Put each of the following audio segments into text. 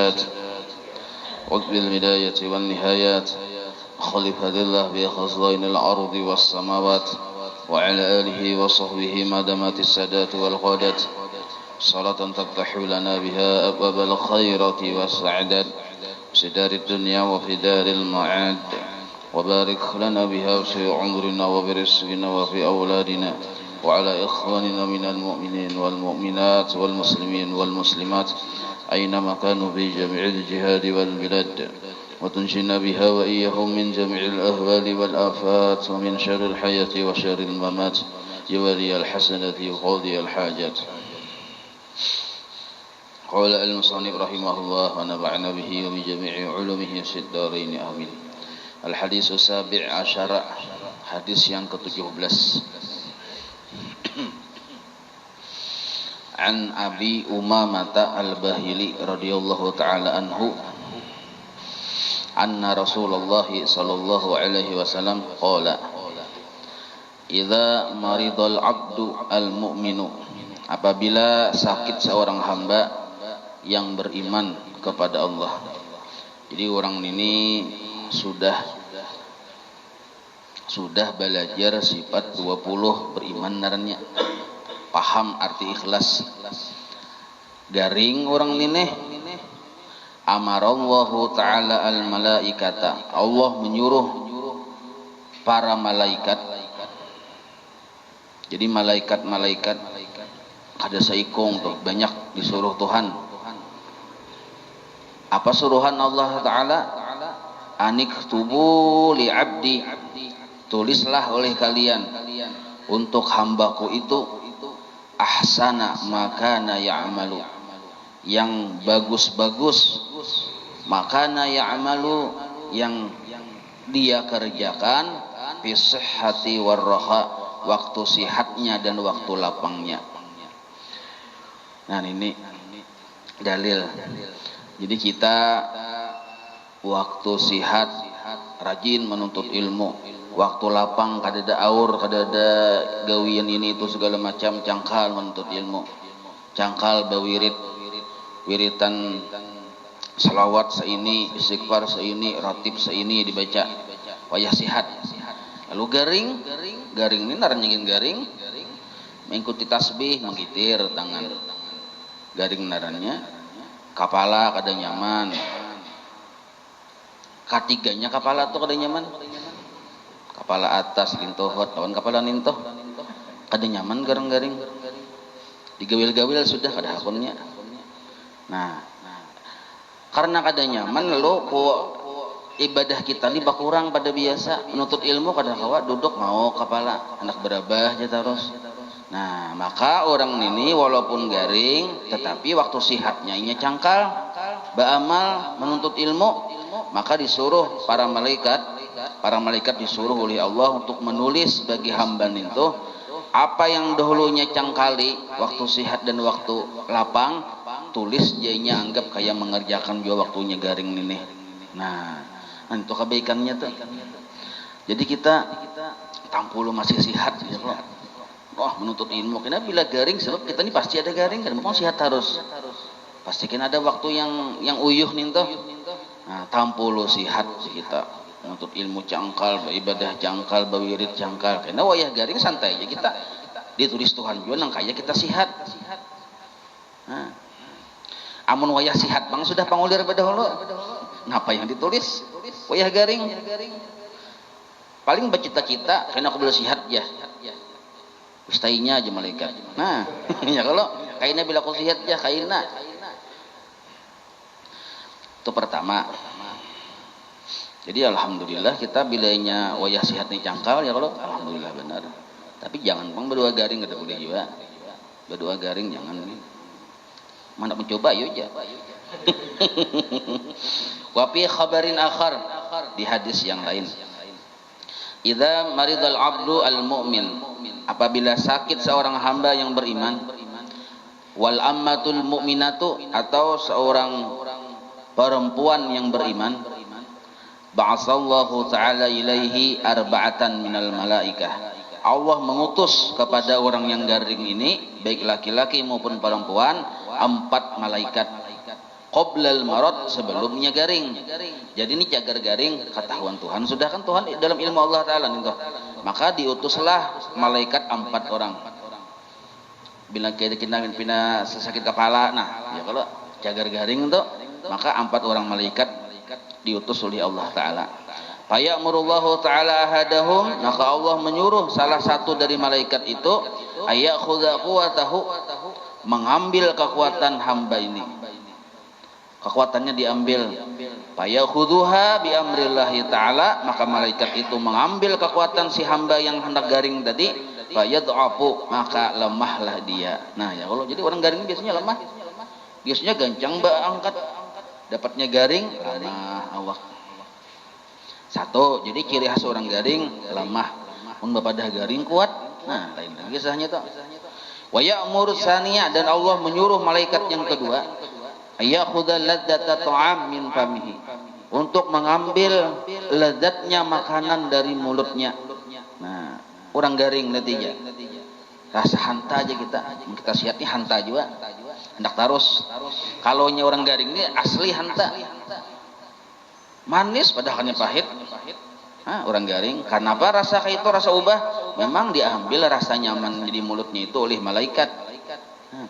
السادات قطب البداية والنهايات خليفة الله بخزائن الأرض والسماوات وعلى آله وصحبه ما دامت السادات والقادات صلاة تفتح لنا بها أبواب الخيرات والسعادات في دار الدنيا وفي دار المعاد وبارك لنا بها في عمرنا وبرزقنا وفي أولادنا وعلى إخواننا من المؤمنين والمؤمنات والمسلمين والمسلمات أينما كانوا في جميع الجهاد والبلاد وتنجينا بها وإياهم من جميع الأهوال والآفات ومن شر الحياة وشر الممات يولي الحسنة وقاضي الحاجات. قال المصنف رحمه الله ونفعنا به وبجميع علومه في الدارين آمين. الحديث السابع عشر, hadis yang ke-17. An Abi Umamah al-Bahili radhiyallahu ta'ala anhu anna Rasulullah sallallahu alaihi wasallam qala idza maridal abdu al-mu'minu, apabila sakit seorang hamba yang beriman kepada Allah. Jadi orang ini sudah belajar sifat 20 beriman narannya, paham arti ikhlas, garing orang ini. Amarallahu ta'ala al malaikata, Allah menyuruh para malaikat. Jadi malaikat ada saikong tuh, banyak disuruh Tuhan. Apa suruhan Allah Ta'ala? Aniktubu li abdi, tulislah oleh kalian untuk hambaku itu ahsana makana ya'malu, yang bagus-bagus, makana ya'malu, yang dia kerjakan, fi sihhati warraha, waktu sihatnya dan waktu lapangnya. Nah ini dalil. Jadi kita waktu sihat rajin menuntut ilmu, waktu lapang kadada aur, kadada gawian ini itu segala macam, cangkal menuntut ilmu, cangkal bawirid, wiritan salawat seini, istighfar seini, ratib seini dibaca, wayah sihat. Lalu garing ini naranyingin garing, mengikuti tasbih, menggitir tangan, garing narannya, kepala kada nyaman, ketiganya kepala tuh kada nyaman, kepala atas lintohot lawan kepala nintoh kada nyaman, garing-garing digawil-gawil sudah kada hakunnya. Nah, karena kada nyaman lalu ibadah kita ini bakurang pada biasa menuntut ilmu, kada kawa duduk mau kepala anak berabah aja terus. Nah, maka orang ini walaupun garing tetapi waktu sihatnya inya cangkal beramal menuntut ilmu, maka disuruh para malaikat disuruh oleh Allah untuk menulis bagi hamba itu apa yang dahulunya cangkali waktu sihat dan waktu lapang, tulis jadinya anggap kayak mengerjakan juga waktunya garing ini. Nah itu kebaikannya tuh. Jadi kita tampulu masih sihat ya loh. Menuntut ilmu. Karena bila garing sebab kita ini pasti ada garing kan, memang sihat harus. Pastikan ada waktu yang uyuh nih tuh. Nah, tampulu sihat kita menuntut ilmu cangkal, ibadah cangkal, bawirid cangkal. Karena wayah garing santai aja kita. Ditulis Tuhan juga nang kaya kita sihat. Nah, amun wayah sihat bang sudah pangulir pada hulu. Ngapa yang ditulis? Wayah garing. Paling bercita-cita karena aku boleh sihat ya. Ustainya aja malaikat. Nah, ya kalau kaina bila aku sihat ya kaina. Itu pertama. Jadi alhamdulillah kita bilanya wayah sihat nih cangkal ya kalau alhamdulillah benar. Tapi jangan bang berdua garing kada boleh juga. Berdua garing jangan nih. Mana mencoba yuk aja. Wa fi khabarin akhar, di hadis yang lain. Idza maridal abdu al-mu'min, apabila sakit seorang hamba yang beriman, wal ammatul mu'minatu, atau seorang perempuan yang beriman, ba'asallahu ta'ala ilaihi arba'atan minal malaikah, Allah mengutus kepada orang yang garing ini, baik laki-laki maupun perempuan, 4 malaikat. qoblal marad, sebelumnya garing. Jadi ini cagar garing ketahuan Tuhan, sudah kan Tuhan dalam ilmu Allah taala nih toh. Maka diutuslah malaikat 4 orang. Bila kita pina sakit kepala, nah ya kalau cagar garing itu maka 4 orang malaikat diutus oleh Allah taala. Fayamurullahu taala ahadahum, maka Allah menyuruh salah satu dari malaikat itu ayakhudha quwatahu, mengambil kekuatan hamba ini. Kekuatannya diambil. Fayakhudhuha bi amrillahi taala, maka malaikat itu mengambil kekuatan si hamba yang hendak garing tadi. Fayad'afu, maka lemahlah dia. Nah ya Allah, jadi orang garing biasanya lemah. Biasanya gancang angkat, dapatnya garing lemah Allah. Satu, jadi ciri khas orang garing lemah. Mun bapadah garing kuat. Nah, lain lagi kisahnya tuh. Wa ya'muru tsaniya, dan Allah menyuruh malaikat yang kedua, ayakhudha ladzata ta'am min famihi, untuk mengambil lezatnya makanan dari mulutnya. Nah, orang garing netinya. Rasa hanta aja kita sihat nih hanta juga. Hendak tarus. Kalau orang garing ini asli hanta. Manis padahalnya pahit. Orang garing. Karena apa? Rasa kayak itu rasa ubah. Memang diambil rasa nyaman di mulutnya itu oleh malaikat.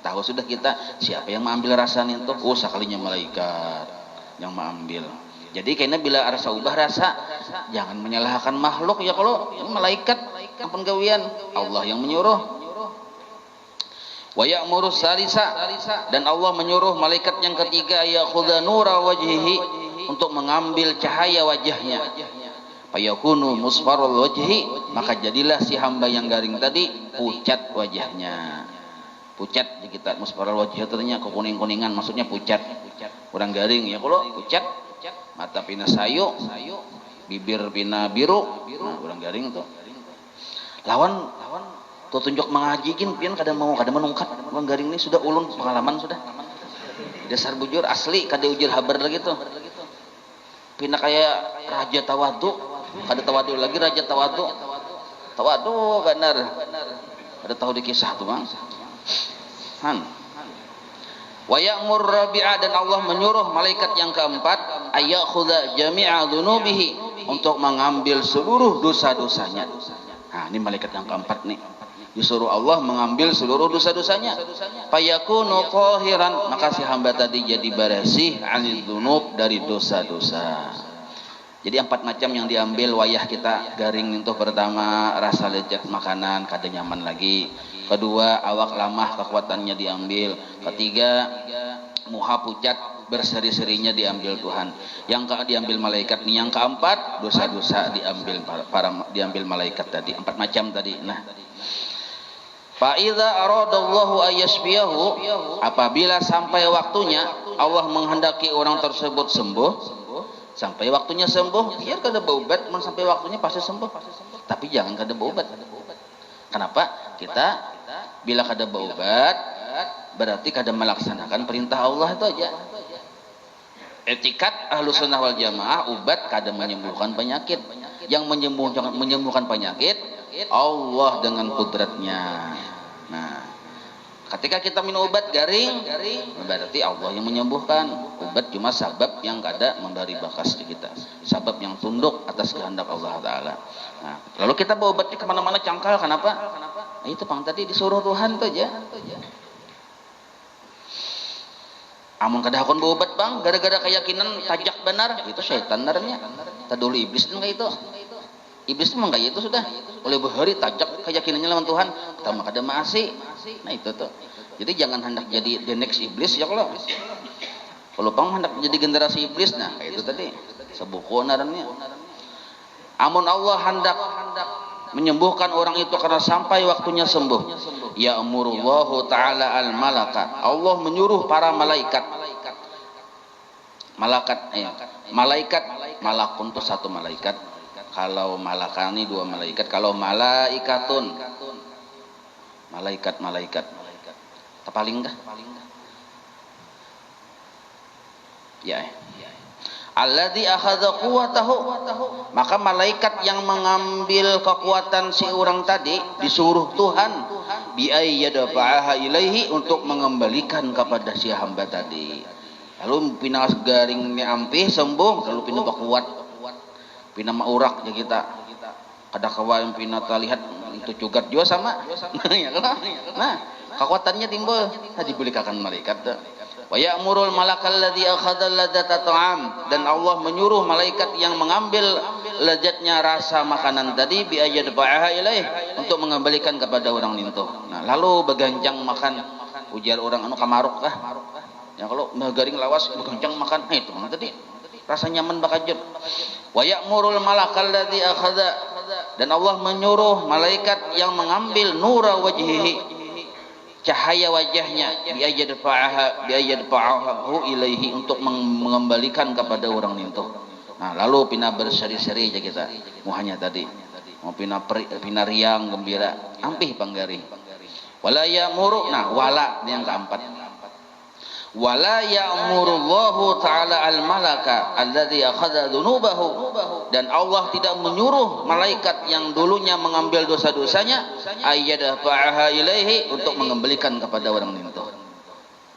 Tahu sudah kita siapa yang mengambil rasanya itu? Sekalinya malaikat yang mengambil. Jadi kayaknya bila rasa ubah rasa, jangan menyalahkan makhluk ya, kalau malaikat ampun gawian, Allah yang menyuruh. Wa ya'muru salisa, dan Allah menyuruh malaikat yang ketiga yakhudha nura wajhihi, untuk mengambil cahaya wajahnya. Fayakunu musfarul wajhi, maka jadilah si hamba yang garing tadi pucat wajahnya. Pucat kita musfarul wajhi artinya kekuning-kuningan, maksudnya pucat. Orang garing ya kalau pucat, mata pina sayu, bibir pina biru. Nah, orang garing tuh. Lawan tuh tunjuk mengajikin pian kada mau kada menungkat. Orang garing ini sudah ulun pengalaman sudah. Dasar bujur asli kada ujur habar lagi tuh. Pina kayak raja tawadu, kada tawadu lagi raja tawadu. Tawadu benar. Ada tahu di kisah tuh, Bang. Wa ya'mur rabi'a, dan Allah menyuruh malaikat yang keempat ayakhudha jami'a dzunubihi, untuk mengambil seluruh dosa-dosanya. Nah, ini malaikat yang keempat nih. Disuruh Allah mengambil seluruh dosa-dosanya. Fayakunu tahiran, maka si hamba tadi jadi bersih anil dzunub, dari dosa-dosa. Jadi 4 macam yang diambil wayah kita garing itu. Pertama, rasa lezat makanan kada nyaman lagi. Kedua, awak lamah kekuatannya diambil. Ketiga, muha pucat berseri-serinya diambil Tuhan. Yang diambil malaikat nih. Yang keempat, dosa-dosa diambil malaikat tadi. 4 macam tadi. Nah, fa idza aradallahu ayyashfiyahu, apabila sampai waktunya Allah menghendaki orang tersebut sembuh, sampai waktunya sembuh, biar kada berobat, sampai waktunya pasti sembuh. Tapi jangan kada berobat. Kenapa? Kita bila kada berobat, berarti kada melaksanakan perintah Allah itu aja. Etikat Ahlus Sunnah wal Jamaah, obat kada menyembuhkan penyakit. Yang menyembuhkan penyakit Allah dengan kudratnya. Nah, ketika kita minum obat garing, berarti Allah yang menyembuhkan. Obat cuma sabab yang kada memberi bakas di kita, sabab yang tunduk atas kehendak Allah Taala. Nah, lalu kita berobat di kemana-mana cangkal, kenapa? Nah, itu Bang tadi disuruh Tuhan tuh aja. Amun kada hakun berobat Bang, gara-gara keyakinan tajak benar, itu syaitan narnya. Tadulu iblis itu enggak itu. Iblis itu enggak itu sudah. Oleh bahari tajak keyakinannya lawan Tuhan, kita mah kada maasi. Nah, itu tuh. Jadi jangan hendak jadi the next iblis ya kalau. Kalau Bang hendak jadi generasi iblis, nah kayak itu tadi. Sebuku narnya. Amun Allah hendak menyembuhkan orang itu karena sampai waktunya sembuh, ya amurullahu ta'ala al malaka, Allah menyuruh para malaikat. Malaikat malakun itu 1 malaikat. Kalau malakani 2 malaikat. Kalau malaikatun, malaikat tepaling dah ya. Alladzi akhadha quwwatahu, maka malaikat yang mengambil kekuatan si orang tadi disuruh Tuhan bi ayyadfa'aha ilaihi, untuk mengembalikan kepada si hamba tadi. Lalu pina garing ni ampih sembuh, lalu pina bakuat, pina maurak ya kita. Kada kawa yang pina lihat itu cugat juga sama. Ya kan? Nah, kekuatannya timbul. Nah, dibulikakan malaikat. Wa ya'murul malakal ladzi akhadha ladzata ta'am, dan Allah menyuruh malaikat yang mengambil lezatnya rasa makanan tadi bi ayadba'aha ilaih, untuk mengembalikan kepada orang nintuh. Nah, lalu beganjang makan, ujar orang anu kamaruk kah? Ya kalau garing lawas beganjang makan, itu mang tadi rasa nyaman bakajut. Wa ya'murul malakal ladzi akhadha, dan Allah menyuruh malaikat yang mengambil nura wajhihi, cahaya wajahnya, biayadfa'ahu ilaihi, untuk mengembalikan kepada orang nintuh. Nah, lalu pina berseri-seri aja kita, muhanya tadi mau pina riang gembira, ampih panggari. Wala ya'muru, nah wala yang keempat. Wala ya'murullahu ta'ala al-malaka alladzi akhadha dhunubahu, dan Allah tidak menyuruh malaikat yang dulunya mengambil dosa-dosanya ayyadfa'aha ilaihi, untuk mengembalikan kepada orang nintuh.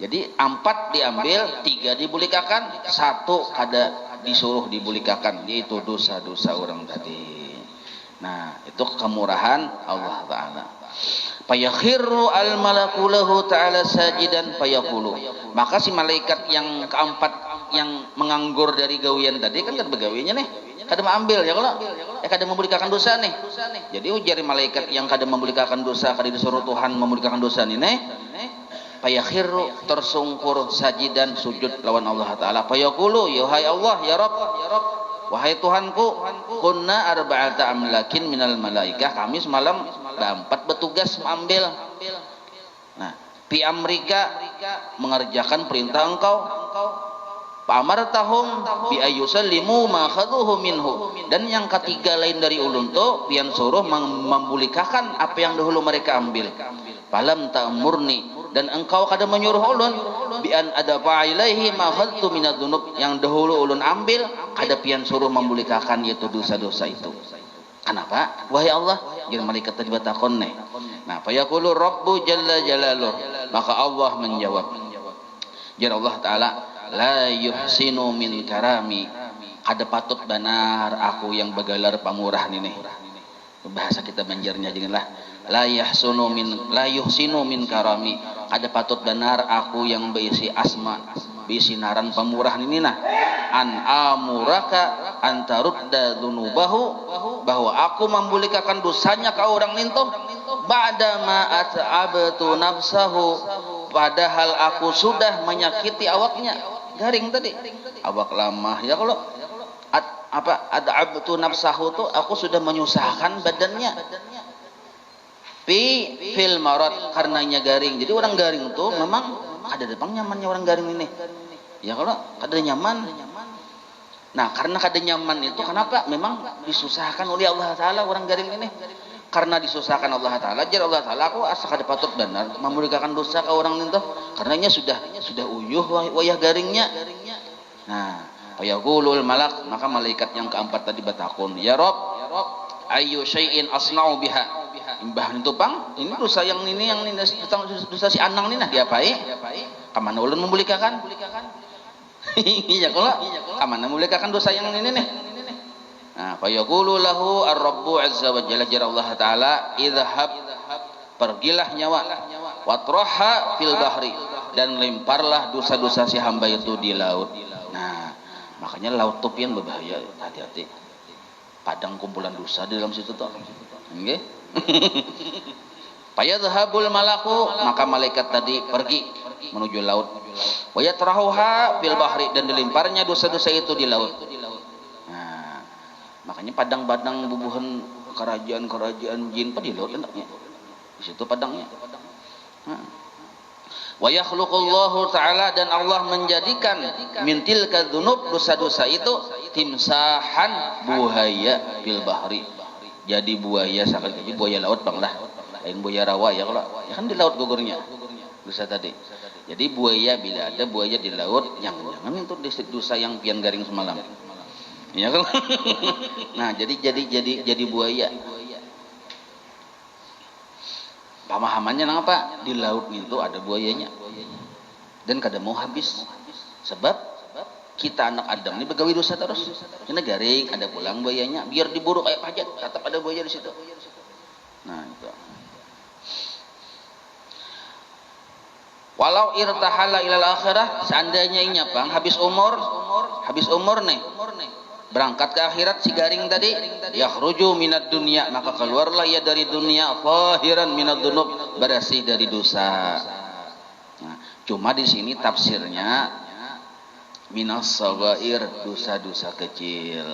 Jadi 4 diambil, 3 dibulikakan, 1 kada disuruh dibulikakan, yaitu dosa-dosa orang tadi. Nah, itu kemurahan Allah Ta'ala. Fayakhirru al-malaku lahu ta'ala sajidan fayaqulu, maka si malaikat yang keempat yang menganggur dari gawian tadi kan begawinya nih kada ambil ya kalau kada membulikakan dosa nih. Jadi ujar malaikat yang kada membulikakan dosa, kada disuruh Tuhan membulikakan dosa nih fayakhirru, tersungkur sajidan sujud lawan Allah Ta'ala. Fayaqulu, ya hai Allah, ya Rabb, wahai Tuhanku, kunna arba'ata amlakin minal malaikah, kami semalam 4 bertugas mengambil. Nah, pi amrika, mengerjakan perintah engkau. Pamartahum bi ayyusallimu ma khadhuhu minhu, dan yang ketiga lain dari ulun tu pian suruh membulikakan apa yang dahulu mereka ambil. Falam ta'murni, dan engkau kada menyuruh ulun bi an adafa ilaihi ma khadtu minadz-dzunub, yang dahulu ulun ambil kada pian suruh membulikakan yaitu dosa-dosa itu. Kenapa? Wahai Allah, jeung malaikat tadi batakon nih. Nah, fayaqulu Rabbu jalla jalaluh, maka Allah menjawab. Jar Allah Ta'ala, la yuhsinu min karami, kada patut benar aku yang begalar pamurah nih. Bahasa kita Banjarnya janganlah la yuhsinu min karami, kada patut benar aku yang berisi asma, berisi naran pamurah ini nah, an amuraka antarudda dzunubahu, bahwa aku membulikakan dosanya ke orang nintuh, ba'da ma at'abtu nafsahu, padahal aku sudah menyakiti awaknya. Garing tadi awak lamah ya kalau at'abtu nafsahu tuh aku sudah menyusahkan badannya. Fil marad, karenanya garing. Jadi orang garing tuh memang ada depan nyamannya orang garing ini. Ya kalau kada nyaman. Nah, karena kada nyaman itu kenapa? Memang disusahkan oleh Allah Ta'ala orang garing ini. Karena disusahkan Allah Ta'ala, jar Allah Ta'ala, aku asa kada patut benar memberikan dosa ke orang itu. Karenanya sudah uyuh wayah garingnya. Nah, fayaqulul malak, maka malaikat yang keempat tadi batakun, ya Rabb, ayu syai'in asna'u biha, imbah itu pang, ini dosa yang ini dosa si Anang ini nah diapai? Kamana ulun membulikakan? Iya kalau kamana membulikakan dosa yang ini nih. Nah, fayaqulu lahu ar-rabbu azza wa jalla, jar Allah Ta'ala, idhhab, pergilah nyawa, watraha fil bahri, dan lemparlah dosa-dosa si hamba itu di laut. Nah, makanya laut itu pian berbahaya, hati-hati. Padang kumpulan dosa di dalam situ tuh. Nggih. Fayadhhabul malaku, maka malaikat tadi pergi menuju laut. Wa yatrahuha fil bahri, dan dilemparnya dosa-dosa itu di laut. Nah, makanya padang-padang bubuhan kerajaan-kerajaan jin pada di laut enaknya. Di situ padangnya. Wa yakhluqullahu Ta'ala, dan Allah menjadikan min tilka dzunub, dosa-dosa itu, timsahan buaya fil bahri, jadi buaya sakit, buaya laut bang lah, lain buaya rawa ya kalau ya kan di laut gugurnya dosa tadi. Jadi buaya, bila ada buaya di laut, jangan itu dosa yang pian garing semalam ya kan. Nah, jadi buaya. Pemahamannya apa? Di laut itu ada buayanya dan kada mau habis Sebab kita anak Adam ini begawi dosa terus. Ini garing, ada pulang buayanya, biar diburu kayak pajak, tetap ada buaya di situ. Nah, itu. Walau irtahala ilal akhirah, seandainya ini Bang, habis umur nih, berangkat ke akhirat si garing tadi, yakhruju minad dunya, maka keluarlah ia dari dunia fahiran minad dzunub, bersih dari dosa. Nah, cuma di sini tafsirnya minas shaghair, dosa-dosa kecil.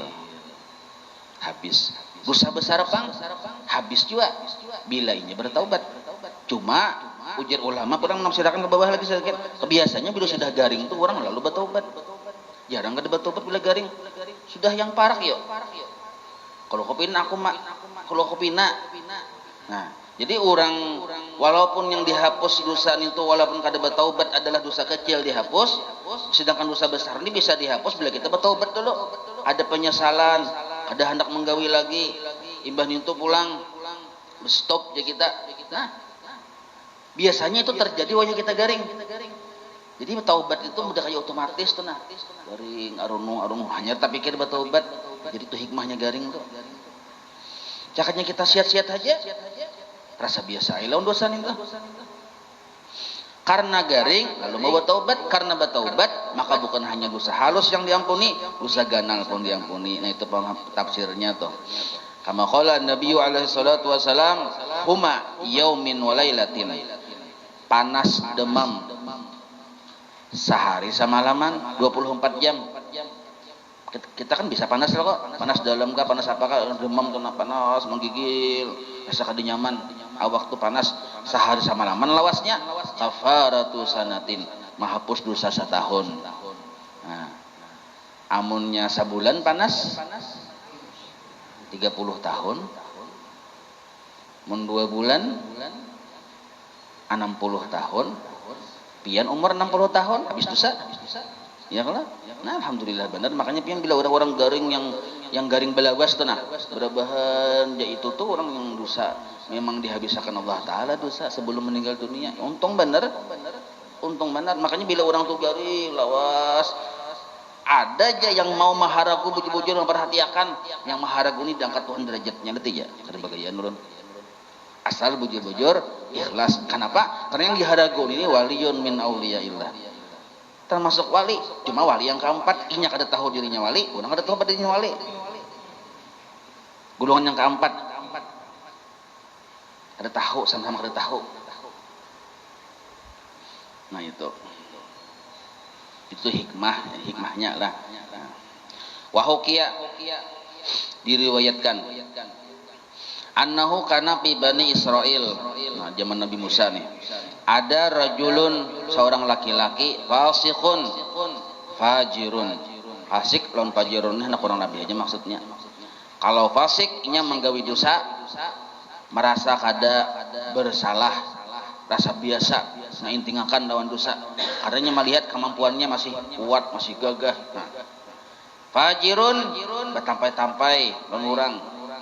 Habis. Dosa besar Bang, habis juga bila ini bertaubat. Cuma ujar ulama kurang menafsirkan ke bawah lagi sedikit. Biasanya bila sudah garing itu orang lalu bertaubat. Jarang ada bertaubat bila garing. Sudah yang parah yuk. Kalau kopina aku mak, kalau kopina. Nah, jadi orang walaupun yang dihapus dosa itu walaupun kada bertaubat adalah dosa kecil dihapus, sedangkan dosa besar ini bisa dihapus bila kita bertaubat dulu. Ada penyesalan, ada hendak menggawi lagi, imbah itu pulang, stop ya kita. Nah, biasanya itu terjadi wajah kita garing. Jadi taubat itu udah kayak otomatis tuh nah. Garing arunu hanya tak pikir bertaubat. Jadi itu hikmahnya garing tuh. Cakatnya kita siat-siat aja. Rasa biasa aja lawan dosa itu. Karena garing lalu mau bertaubat, karena bertaubat maka bukan hanya dosa halus yang diampuni, dosa ganal pun diampuni. Nah itu tafsirnya tuh. Kama qala Nabi alaihi salatu wasalam, huma yaumin wa lailatin. Panas demam sehari semalaman 24 jam. Kita kan bisa panas loh kok. Panas dalam kah, panas apakah, demam tuh panas, menggigil, rasa kada nyaman. Awak tuh panas sehari semalaman lawasnya kafaratu sanatin, menghapus dosa setahun. Nah, amunnya sebulan panas 30 tahun, mun 2 bulan 60 tahun, pian umur 60 tahun habis dosa. Ya kalau, nah alhamdulillah benar. Makanya pian bila orang-orang garing yang garing belawas tuh nah, berabahan ya itu tuh orang yang dosa memang dihabiskan Allah Taala dosa sebelum meninggal dunia. Untung benar. Makanya bila orang tuh garing lawas, ada aja yang mau maharagu bujur-bujur memperhatikan, yang maharagu ini diangkat Tuhan derajatnya nanti ya. Kada bagayan nurun. Asal bujur-bujur ikhlas. Kenapa? Karena yang diharagu ini waliyun min auliyaillah. Termasuk wali, cuma wali yang keempat, inya kada tahu dirinya wali, orang kada tahu dirinya wali. Golongan yang keempat, ada tahu sama-sama kada tahu. Nah itu hikmahnya lah. Wahukia diriwayatkan annahu kana fi bani Israil, nah, zaman Nabi Musa nih, ada rajulun seorang laki-laki fasiqun fajirun. Fasik lawan fajirun nah kurang lebih aja maksudnya. Kalau fasik nya menggawi dosa, merasa kada bersalah, rasa biasa nah intingakan lawan dosa, karena melihat kemampuannya masih kuat, masih gagah. Nah, fajirun bertampai-tampai lawan orang,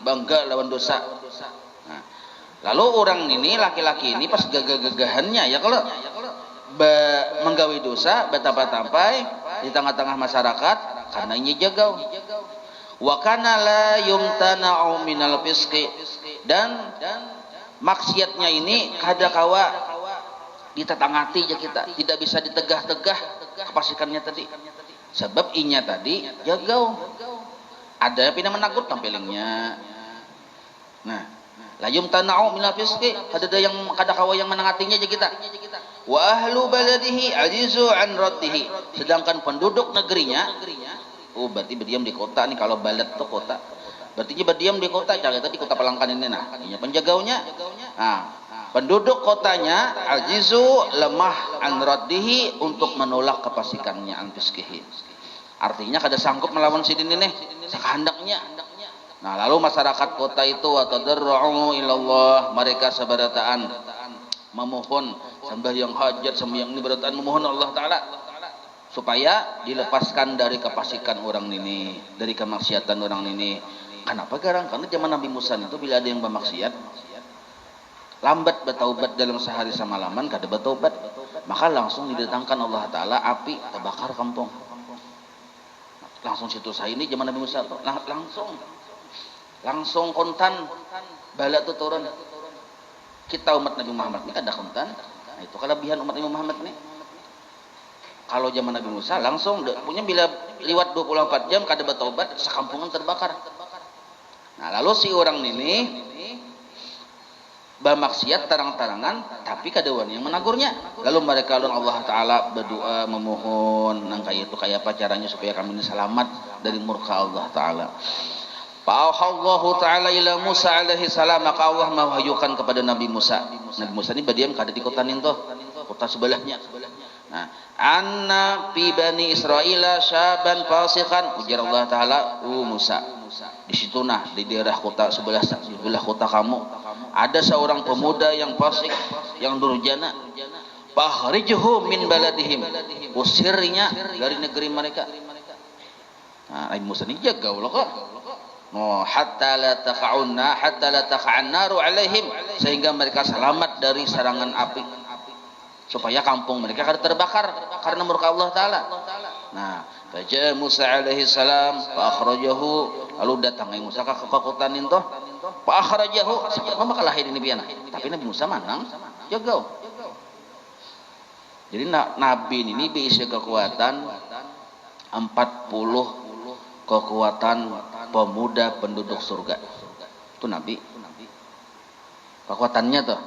bangga lawan dosa. Nah, lalu orang ini laki-laki ini pas gagah-gagahannya ya kalau menggawi dosa bertampai-tampai di tengah-tengah masyarakat karena ini jagau. Wa kana la yumtana'u minal fisqi, dan maksiatnya ini kada kawa ditetangati aja kita, tidak bisa ditegah-tegah kepasikannya tadi. Sebab inya tadi jagau. Ada pina menakut tampilingnya. Nah, la yumtana'u minal fisqi, ada yang kada kawa yang menangatinya aja kita. Wa ahlu baladihi ajizu an raddihi, sedangkan penduduk negerinya, berarti berdiam di kota nih, kalau balad tuh kota. Berarti dia berdiam di kota, jangan tadi kota Pelangkan ini nah, ini penjagaunya. Nah, penduduk kotanya ajizu lemah an raddihi, untuk menolak kepasikannya an fisqihi. Artinya kada sanggup melawan sidin ini sekehendaknya. Nah, lalu masyarakat kota itu atadarra'u ilallah, mereka sabarataan memohon sembahyang hajat, sembahyang ini berataan memohon Allah Ta'ala supaya dilepaskan dari kepasikan orang ini, dari kemaksiatan orang ini. Kenapa garang? Karena zaman Nabi Musa itu bila ada yang bermaksiat lambat bertaubat dalam sehari semalaman kada bertaubat. maka langsung didatangkan Allah Ta'ala api terbakar kampung. Langsung situ saya ini zaman Nabi Musa langsung kontan bala tuh turun. Kita umat Nabi Muhammad ini kada kontan. Nah, itu kelebihan umat Nabi Muhammad nih. Kalau zaman Nabi Musa langsung punya bila liwat 24 jam kada bertobat sekampungan terbakar. Nah, lalu si orang ini bermaksiat terang-terangan tapi kada wani yang menagurnya. Lalu mereka lawan Allah Ta'ala berdoa memohon nang kayak apa caranya supaya kami ini selamat dari murka Allah Ta'ala. Fa'auhallahu ta'ala ila Musa alaihi salam, maka Allah mewahyukan kepada Nabi Musa. Nabi Musa ini berdiam kada di kota Nintoh, kota sebelahnya. Nah, anna fi bani Israila syaban fasikan, ujar Allah Ta'ala, Musa. Di situ di daerah kota sebelah kota kamu, ada seorang pemuda yang fasik, yang durjana. Fakhrijhu min baladihim, usirnya dari negeri mereka. Nah, Nabi Musa ini jaga Allah kok. No, hatta la taqa'an naru alaihim, sehingga mereka selamat dari serangan api, supaya kampung mereka kada terbakar karena murka Allah Ta'ala. Nah, faja'a Musa alaihi salam fa akhrajahu, lalu datang Musa ke kota Nintoh, fa akhrajahu, sebab kalah ini piana. Tapi Nabi Musa manang jaga. Jadi nabi ini bisa kekuatan 40 kekuatan pemuda penduduk surga. Itu Nabi. Kekuatannya tuh.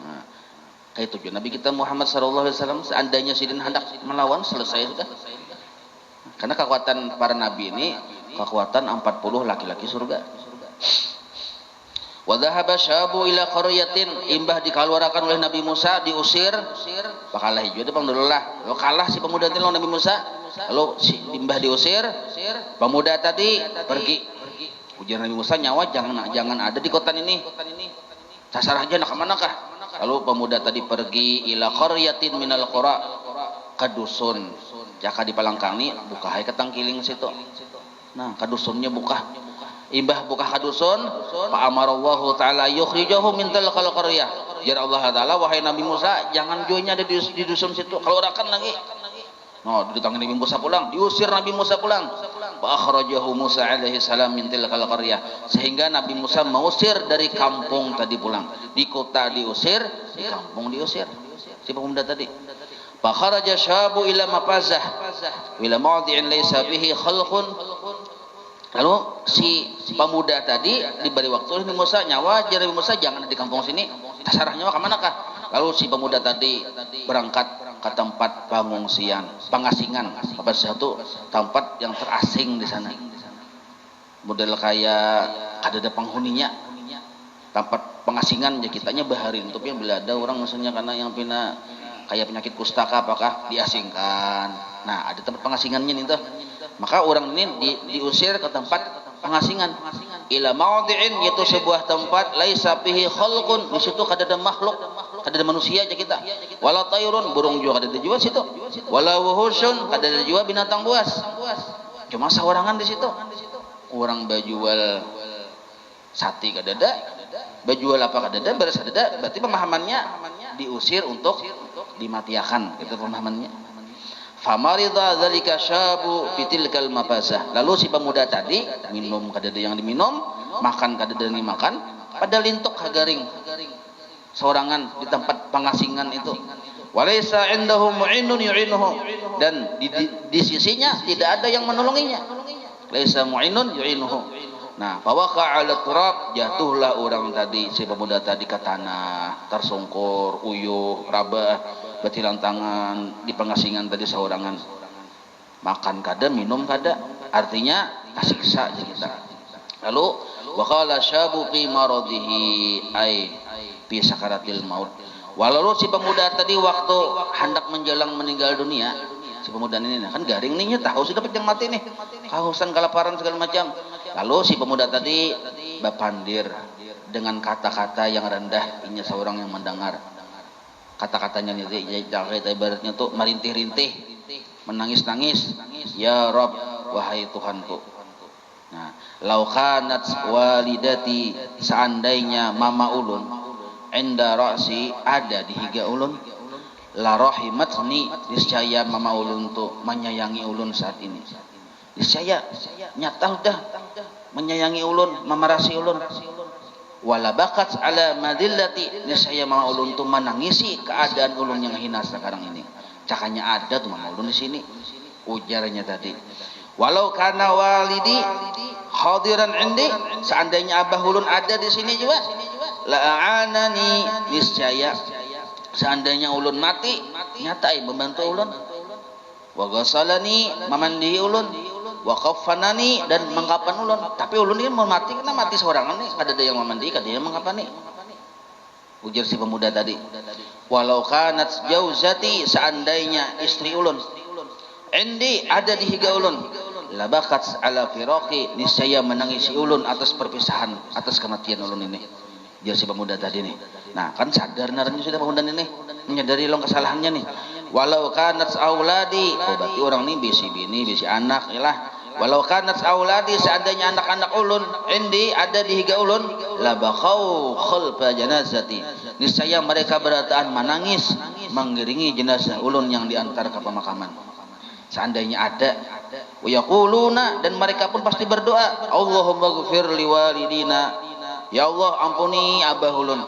Nah, kayak tujuan Nabi kita Muhammad SAW, seandainya sidin hendak melawan, selesai sudah. Karena kekuatan para Nabi ini kekuatan 40 laki-laki surga. Wa dhahaba syabu ila qaryatin, imbah dikeluarkan oleh Nabi Musa, diusir. Bakalah hijau depan dulu lah. Lalu kalah si pemuda itu lawan Nabi Musa. Lalu si imbah diusir, pemuda tadi pergi. Ujar Nabi Musa, nyawa jangan ada di kota ini. Sasar aja nak kemana kah? Lalu pemuda tadi pergi ila qaryatin minal qura, ke dusun. Jaka di Palangkani buka hai ketang kiling situ. Nah, ke dusunnya buka. Imbah buka ke dusun, fa amarallahu ta'ala yukhrijahu min tilkal qaryah. Jar Allah Ta'ala, wahai Nabi Musa, jangan joinnya ada di dusun situ. Kalau orakan lagi. No, didatangi Nabi Musa pulang, diusir Nabi Musa pulang. Fa akhrajahu Musa alaihi salam min tilkal qaryah, sehingga Nabi Musa mengusir dari kampung tadi pulang. Di kota diusir, di kampung diusir. Si pemuda tadi. Fa kharaja syabu ila mafazah ila mawdi'in laysa bihi khalqun. Lalu si pemuda tadi diberi waktu Nabi Musa, nyawa Nabi Musa jangan di kampung sini. Terserah nyawa ke manakah? Lalu si pemuda tadi berangkat ke tempat pengasingan, apa satu tempat yang terasing di sana. Model kayak ada penghuninya, tempat pengasingan ya kitanya bahari untuk yang bila ada orang misalnya karena yang pina kayak penyakit kustaka apakah diasingkan. Nah, ada tempat pengasingannya nih tuh. Maka orang ini diusir ke tempat pengasingan. Ila mawdi'in, yaitu sebuah tempat laisa fihi khalqun, di situ kada ada makhluk, kada ada manusia aja kita. Wala tayrun, burung juga kada ada juga situ. Wala wuhushun, kada ada juga binatang buas. Cuma sawarangan di situ. Orang bajual sate kada ada, bajual apa kada ada, beres kada ada. Berarti pemahamannya diusir untuk dimatiakan, itu pemahamannya. Famarida dzalika syabu fitilkal mafasah. Lalu si pemuda tadi minum kada ada yang diminum, makan kada ada yang dimakan, pada lintuk hagaring sorangan di tempat pengasingan itu. Walaysa indahu mu'inun yu'inuhu, dan di sisinya tidak ada yang menolonginya. Laisa mu'inun yu'inuhu. Nah, fawaqa 'ala turab, jatuhlah orang tadi si pemuda tadi ke tanah, tersungkur, uyuh, rabah, betilan tangan di pengasingan tadi seorangan. Makan kada, minum kada, artinya tersiksa aja kita. Lalu waqala syabu fi maradihi ay fi sakaratil maut. Walau si pemuda tadi waktu hendak menjelang meninggal dunia, si pemuda ini kan garing nih, tahu sudah yang mati nih, kehausan, kelaparan segala macam. Lalu si pemuda tadi berpandir dengan kata-kata yang rendah, ini seorang yang mendengar. Kata-katanya nih, ibaratnya tuh merintih-rintih, menangis-nangis. Ya Rabb, wahai Tuhanku. Nah, lau kanat walidati, seandainya mama ulun, inda ra'si, ada di higa ulun, la rahimatni, niscaya mama ulun tu menyayangi ulun saat ini. Niscaya nyata udah menyayangi ulun, memerasi ulun. Wala bakat ala madillati, niscaya mama ulun tu menangisi keadaan ulun yang hina sekarang ini. Cakanya ada tuh mama ulun di sini. Ujarnya tadi. Walau kana walidi hadiran indi, seandainya abah ulun ada di sini juga, la aanani, niscaya seandainya ulun mati, nyatai membantu ulun. Wa ghasalani, mamandi ulun. Wa kaffanani, dan mengkapan ulun. Tapi ulun ini mau mati karena mati seorang nih, kada ada yang memandi, kada ada yang mengkapani. Ujar si pemuda tadi. Walau kanat jauzati, seandainya istri ulun indi ada di higa ulun, labakat ala firaqi, niscaya menangisi ulun atas perpisahan, atas kematian ulun ini. Dia si pemuda tadi nih. Nah, kan sadar naranya sudah pemuda ini, menyadari long kesalahannya nih. Walau kanat auladi, oh berarti orang ini bisi bini, bisi anak, ilah. Walau kanat auladi, seandainya anak-anak ulun indi ada di higa ulun, labakau khalfa janazati, niscaya mereka berataan menangis mengiringi jenazah ulun yang diantar ke pemakaman. Seandainya ada, wa yaquluna, dan mereka pun pasti berdoa, Allahumma ghfir liwalidina, ya Allah ampuni abah ulun,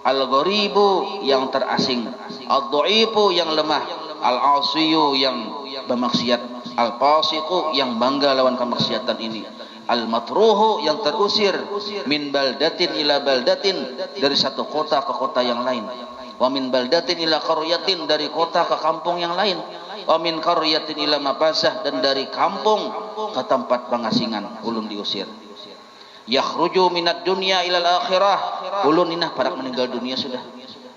al-gharibu yang terasing, ad-dha'ifu yang lemah, al-asiyu yang bermaksiat, al-fasiqu yang bangga lawan kemaksiatan ini, al-matruhu yang terusir, min baldatin ila baldatin, dari satu kota ke kota yang lain, wa min baldatin ila qaryatin, dari kota ke kampung yang lain, wa min qaryatin ila mapasah, dan dari kampung ke tempat pengasingan ulun diusir. Yakhruju minad dunya ilal akhirah, ulun inah parak meninggal dunia sudah,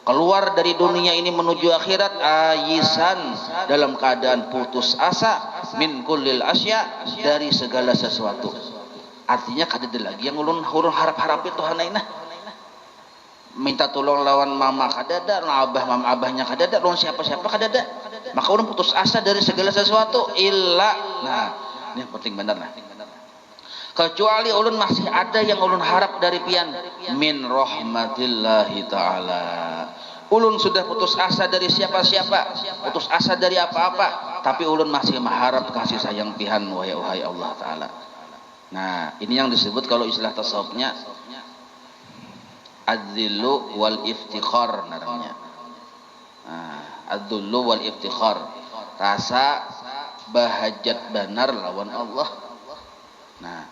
keluar dari dunia ini menuju akhirat, ayisan, dalam keadaan putus asa, min kullil asya, dari segala sesuatu. Artinya kadada lagi yang ulun harap-harap itu hanainah. Minta tolong lawan mama kadada, lawan abah mama abahnya kadada, lawan siapa-siapa kadada. Maka ulun putus asa dari segala sesuatu illa. Nah, ini yang penting benar nah. Kecuali ulun masih ada yang ulun harap dari pian, min rahmatillahi taala. Ulun sudah putus asa dari siapa-siapa, putus asa dari apa-apa, tapi ulun masih mengharap kasih sayang pian wahai Allah taala. Nah, ini yang disebut kalau istilah tasawufnya adzillu wal iftikhar namanya. Adzillu wal iftikhar, rasa bahajat benar lawan Allah. Nah,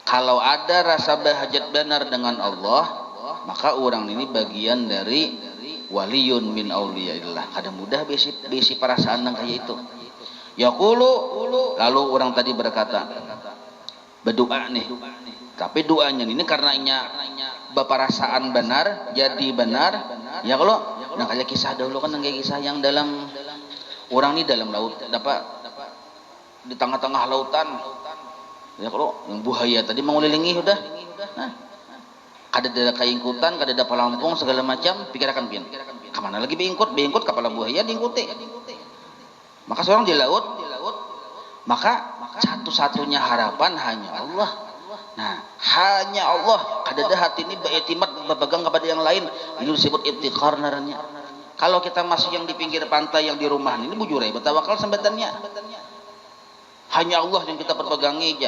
kalau ada rasa bahajat benar dengan Allah, maka orang ini bagian dari waliyun min auliyaillah. Kadang mudah besi perasaan yang kayak itu. Yaqulu, lalu orang tadi berkata, berdoa nih. Tapi doanya ini karena berperasaan benar, jadi benar. Ya kalau nah kayak kisah dahulu kan kayak kisah yang dalam orang ini dalam laut, dapat di tengah-tengah lautan. Ya kalau yang buaya tadi mengelilingi sudah. Nah, kada ada kaingkutan, kada ada pelampung segala macam, pikirkan pian. Kemana lagi beingkut kepala buaya diingkuti. Maka seorang di laut, maka satu-satunya harapan hanya Allah. Nah, hanya Allah. Kada ada hati ini beriktimat berpegang kepada yang lain. Ini disebut iftikhar naranya. Kalau kita masih yang di pinggir pantai, yang di rumah ini bujurai bertawakal sambatannya. Hanya Allah yang kita perpegangi aja.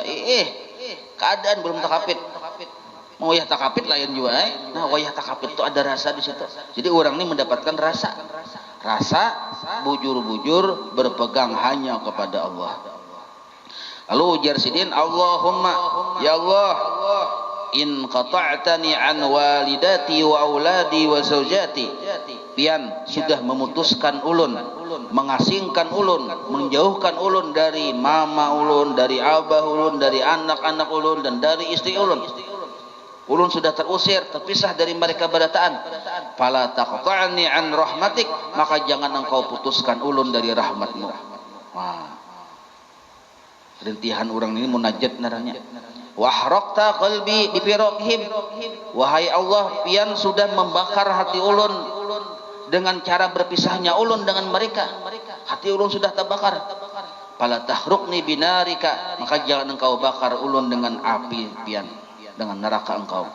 Keadaan belum takapit. Mau wayah takapit lain juga. Nah, wayah takapit itu ada rasa di situ. Jadi orang ini mendapatkan rasa bujur-bujur berpegang hanya kepada Allah. Lalu ujar sidin, Allahumma, ya Allah, in qata'tani an walidati wa auladi wa zaujati, pian sudah memutuskan ulun, mengasingkan ulun, menjauhkan ulun dari mama ulun, dari abah ulun, dari anak-anak ulun, dan dari istri ulun. Ulun sudah terusir, terpisah dari mereka berataan. Fala taqta'ni an rahmatik, maka jangan engkau putuskan ulun dari rahmatmu. Wah, rintihan orang ini munajat naranya. Wahraqta qalbi bifiraqhim, wahai Allah, pian sudah membakar hati ulun dengan cara berpisahnya ulun dengan mereka. Hati ulun sudah terbakar. Fala tahruqni binarika, maka jangan engkau bakar ulun dengan api pian, dengan neraka engkau.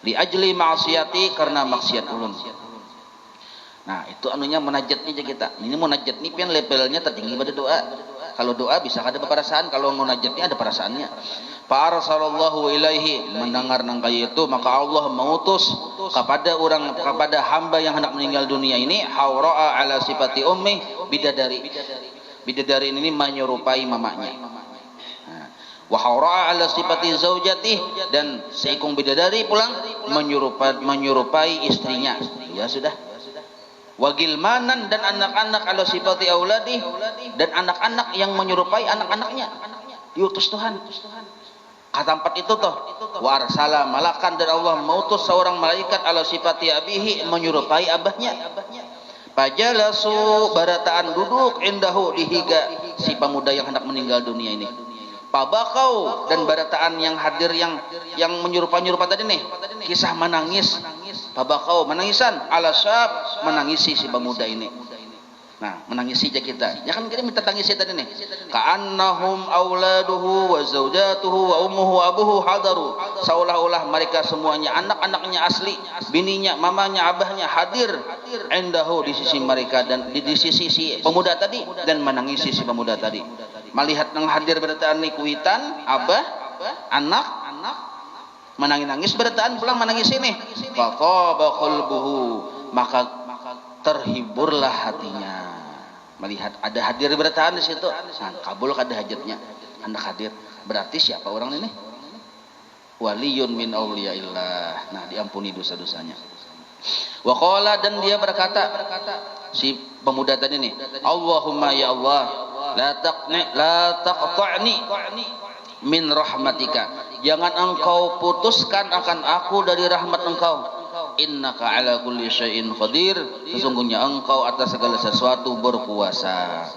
Li ajli ma'siyati, karena maksiat ulun. Nah, itu anunya munajat nih kita. Ini munajat nih pian levelnya tertinggi pada doa. Kalau doa bisa ada perasaan, kalau munajatnya ada perasaannya. Fa arsalallahu ilaihi, mendengar nang kaya itu maka Allah mengutus kepada hamba yang hendak meninggal dunia ini haura'a ala sifati ummi, bidadari. Bidadari ini menyerupai mamanya. Wa haura'a ala sifati zaujati, dan seikung bidadari pulang menyerupai istrinya. Ya sudah. Wa gilmanan, dan anak-anak ala sifati auladi, dan anak-anak yang menyerupai anak-anaknya. Diutus Tuhan. Kata empat itu toh. Wa arsala malakan, dan Allah mengutus seorang malaikat ala sifati abihi, menyerupai abahnya. Pajalasu, barataan duduk indahu, dihiga si pemuda yang hendak meninggal dunia ini. Pabakau, dan barataan yang hadir yang menyerupai tadi nih, kisah menangis. Pabakau, menangisan, ala syab, menangisi si pemuda ini. Nah, menangisi aja kita. Ya kan kita minta tangisi tadi nih. Ka'annahum auladuhu wa zaujatuhu wa ummuhu wa abuhu hadaru. Seolah-olah mereka semuanya anak-anaknya asli, bininya, mamanya, abahnya hadir indahu, di sisi mereka, dan di sisi si pemuda tadi, dan menangisi si pemuda tadi. Melihat nang hadir berataan ni kuitan, abah, anak, menangis berataan pulang menangis ini. Faqaba qalbuhu, maka terhiburlah hatinya. Melihat ada hadir berataan di situ, nah, kabul kada hajatnya, hendak hadir. Berarti siapa orang ini? Waliyun min auliyaillah. Nah, diampuni dosa-dosanya. Wa qala, dan dia berkata, si pemuda tadi nih, Allahumma ya Allah, la taqta'ni min rahmatika, jangan engkau putuskan akan aku dari rahmat engkau. Innaka ala kulli syai'in qadir, sesungguhnya engkau atas segala sesuatu berkuasa.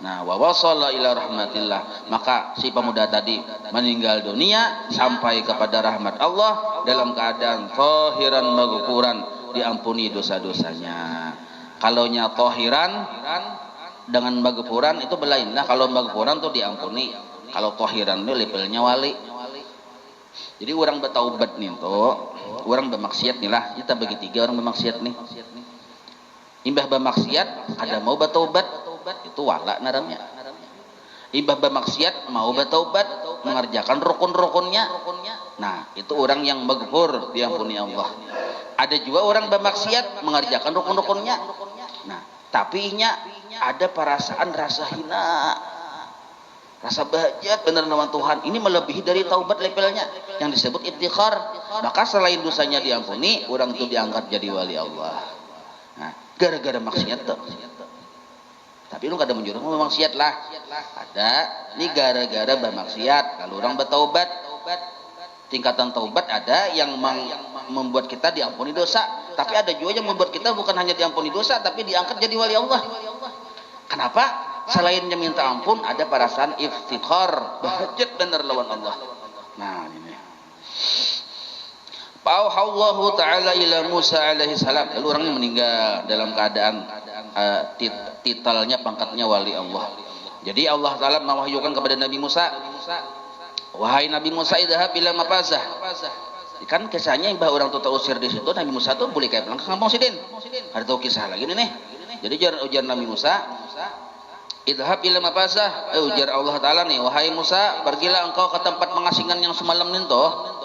Nah, wa wasala ila rahmatillah, maka si pemuda tadi meninggal dunia sampai kepada rahmat Allah dalam keadaan tahiran maghfuran, diampuni dosa-dosanya. Kalaunya tahiran dengan maghfuran itu belain. Nah, kalau maghfuran tuh diampuni, kalau tahiran itu levelnya wali. Jadi orang bertaubat nih tuh, orang bermaksiat nih lah, kita bagi tiga orang bermaksiat nih. Imbah bermaksiat ada mau bertaubat, itu wala naramnya. Imbah bermaksiat mau bertaubat, mengerjakan rukun-rukunnya, nah itu orang yang maghfur, diampuni Allah. Ada juga orang bermaksiat mengerjakan rukun-rukunnya, nah tapi nya ada perasaan rasa hina, rasa bahajat benar nama Tuhan. Ini melebihi dari taubat levelnya yang disebut iftikhar. Maka selain dosanya diampuni, orang itu diangkat jadi wali Allah. Nah, gara-gara maksiat tuh. Tapi lu kada menjurus maksiat lah. Ada, ini gara-gara bermaksiat. Kalau orang bertaubat, tingkatan taubat ada yang membuat kita diampuni dosa. Tapi ada juga yang membuat kita bukan hanya diampuni dosa, tapi diangkat jadi wali Allah. Kenapa? Selainnya minta ampun, ada perasaan iftikhar, bahajat benar lawan Allah. Nah, ini. Fa'auhallahu ta'ala ila Musa alaihi salam. Lalu orangnya meninggal dalam keadaan titelnya, pangkatnya wali Allah. Jadi Allah Ta'ala mewahyukan kepada Nabi Musa, wahai Nabi Musa, idhab ila mafazah. Kan kisahnya yang orang tu usir di situ, Nabi Musa tu boleh kayak pulang ke kampung Sidin. Ada tahu kisah lagi nih. Jadi ujar Nabi Musa, idhab ila mafazah, ujar Allah Ta'ala nih, wahai Musa, pergilah engkau ke tempat pengasingan yang semalam ninto.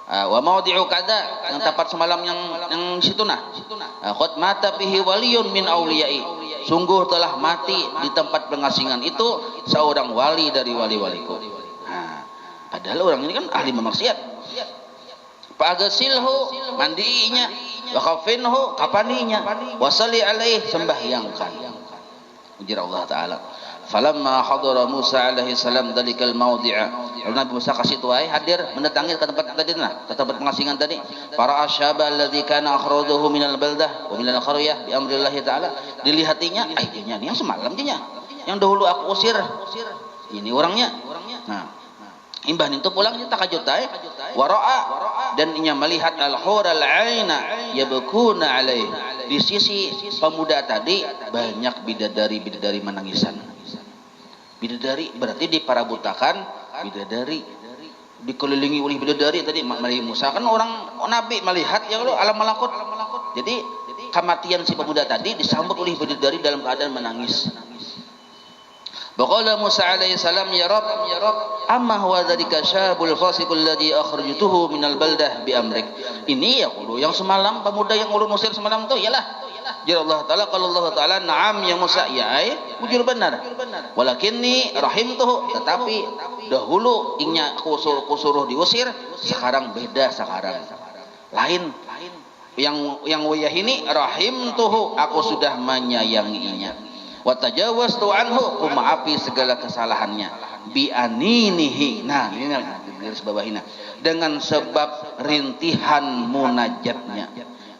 Wa maudi'u kada, yang tempat semalam yang situ nah. Qad mata fihi waliyun min auliyai. Sungguh telah mati di tempat pengasingan itu seorang wali dari wali-waliku. Nah, padahal orang ini kan ahli memaksiat. Fa'agasilhu, mandiinya, wa kafinhu, kapaninya, wa salli alaih, sembahyangkan. Ujar Allah Ta'ala. Falamma hadara Musa alaihi salam dalikal mawdi'a. Nabi Musa kasih tuai hadir mendatangi ke tempat tadi nah, ke tempat pengasingan tadi. Para asyaba alladzi kana akhrajahu minal baldah wa minal qaryah bi amrillah Ta'ala. Dilihatinya, dia yang semalam dia. Yang dahulu aku usir. Ini orangnya. Nah, imbah itu pulangnya takajutai wara'a, dan ia melihat al-hural aina yabkuna alaih. Di sisi pemuda tadi banyak bidadari menangisan. Bidadari berarti diparabutakan bidadari, dikelilingi oleh bidadari tadi. Nabi Musa kan orang nabi melihat ya lo alam malakut. Jadi kematian si pemuda tadi disambut oleh bidadari dalam keadaan menangis. Baqala Musa alaihi salam, ya Rabb, amma huwa dzalika syabul fasiqul ladzi akhrajtuhu minal baldah bi amrik. Ini ya ulu yang semalam pemuda yang ulun usir semalam itu ialah ya Allah taala, kalau Allah taala na'am ya Musa, ya bujur benar. Walakinni rahimtuhu, tetapi dahulu inya kusuruh diusir, sekarang beda, sekarang lain. Yang wayah ini rahimtuhu, aku sudah menyayanginya. Wa tajawaztu anhu, ku maafi segala kesalahannya. Bi aninihi, nah ini garis bawahina, dengan sebab rintihan munajatnya.